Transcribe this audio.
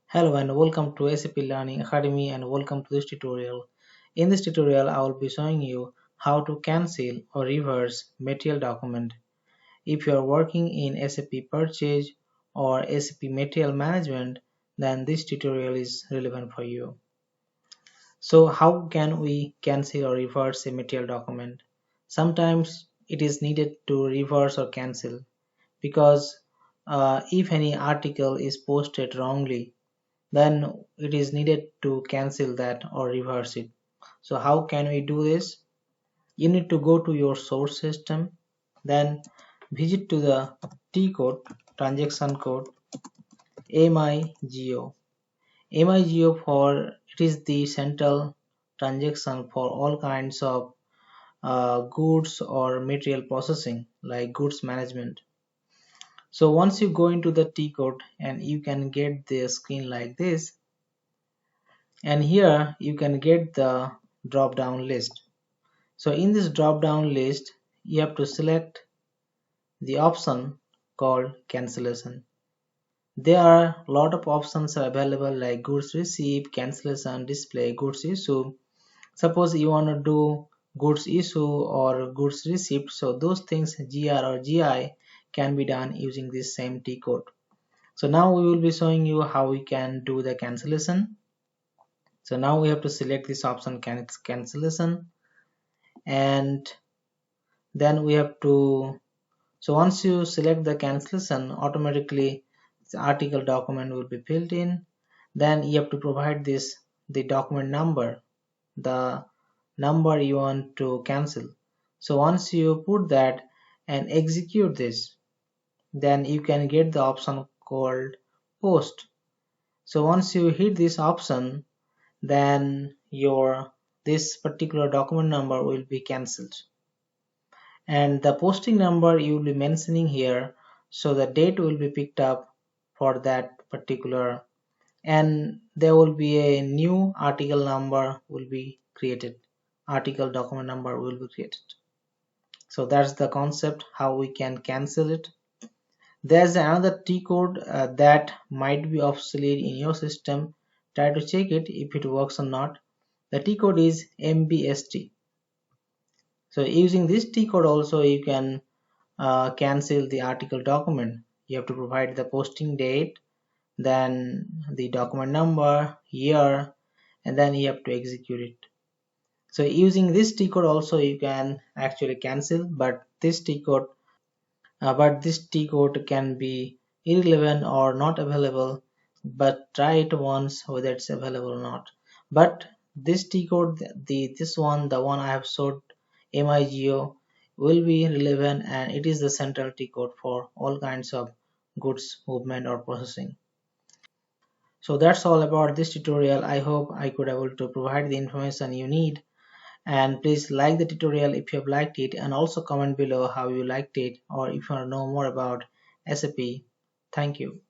Hello and welcome to SAP Learning Academy and welcome to this tutorial. In this tutorial, I will be showing you how to cancel or reverse material document. If you are working in SAP Purchase or SAP Material Management, then this tutorial is relevant for you. So how can we cancel or reverse a material document? Sometimes it is needed to reverse or cancel because if any article is posted wrongly, then it is needed to cancel that or reverse it. So how can we do this? You need to go to your source system, then visit to the T code, transaction code, MIGO. MIGO for it is the central transaction for all kinds of goods or material processing like goods management. So once you go into the T code and you can get the screen like this, and here you can get the drop down list. So in this drop down list you have to select the option called cancellation. There are a lot of options are available like goods received, cancellation, display, goods issue. Suppose you want to do goods issue or goods received, so those things GR or GI can be done using this same T code. So now we will be showing you how we can do the cancellation. So now we have to select this option cancellation, and then we have to, so once you select the cancellation, automatically the article document will be filled in. Then you have to provide the document number, the number you want to cancel. So once you put that and execute this, then you can get the option called post. So once you hit this option, then your this particular document number will be cancelled, and the posting number you will be mentioning here, so the date will be picked up for that particular, and there will be a new article number will be created, article document number will be created. So that's the concept how we can cancel it. There's another T code that might be obsolete in your system. Try to check it if it works or not. The T code is MBST. So using this T code also you can cancel the article document. You have to provide the posting date, then the document number, year, and then you have to execute it. So using this T code also you can actually cancel, but this T code can be irrelevant or not available, but try it once whether it's available or not. But this T code, the one I have showed, MIGO, will be relevant, and it is the central T code for all kinds of goods movement or processing. So that's all about this tutorial. I hope I could able to provide the information you need, and please like the tutorial if you have liked it, and also comment below how you liked it, or if you want to know more about SAP. Thank you.